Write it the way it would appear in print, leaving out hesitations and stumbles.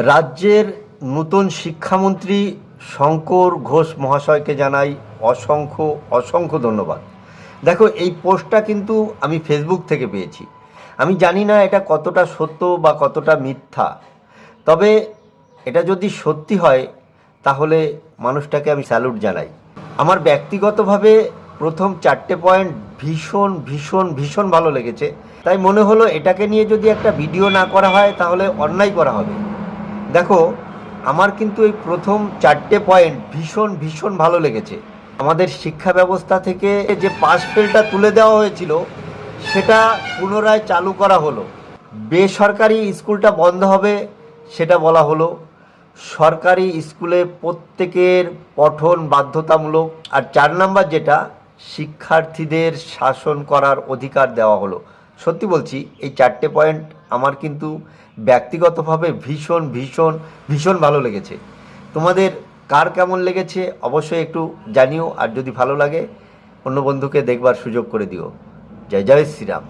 রাজ্যের নূতন শিক্ষামন্ত্রী শঙ্কর ঘোষ মহাশয়কে জানাই অসংখ্য অসংখ্য ধন্যবাদ। দেখো, এই পোস্টটা কিন্তু আমি ফেসবুক থেকে পেয়েছি। আমি জানি না এটা কতটা সত্য বা কতটা মিথ্যা, তবে এটা যদি সত্যি হয় তাহলে মানুষটাকে আমি স্যালুট জানাই। আমার ব্যক্তিগতভাবে প্রথম 4টে পয়েন্ট ভীষণ ভীষণ ভীষণ ভালো লেগেছে। তাই মনে হলো এটাকে নিয়ে যদি একটা ভিডিও না করা হয় তাহলে অন্যায় করা হবে। দেখো, আমার কিন্তু এই প্রথম 4টে পয়েন্ট ভীষণ ভীষণ ভালো লেগেছে। আমাদের শিক্ষা ব্যবস্থা থেকে যে পাস ফেলটা তুলে দেওয়া হয়েছিল সেটা পুনরায় চালু করা হলো। বেসরকারি স্কুলটা বন্ধ হবে সেটা বলা হলো। সরকারি স্কুলে প্রত্যেকের পঠন বাধ্যতামূলক। আর 4 নাম্বার যেটা, শিক্ষার্থীদের শাসন করার অধিকার দেওয়া হলো। সত্যি বলছি, এই 4টে পয়েন্ট আমার কিন্তু ব্যক্তিগতভাবে ভীষণ ভীষণ ভীষণ ভালো লেগেছে। তোমাদের কার কেমন লেগেছে অবশ্যই একটু জানিও, আর যদি ভালো লাগে অন্য বন্ধুকে দেখবার সুযোগ করে দিও। জয় জয় শ্রীরাম।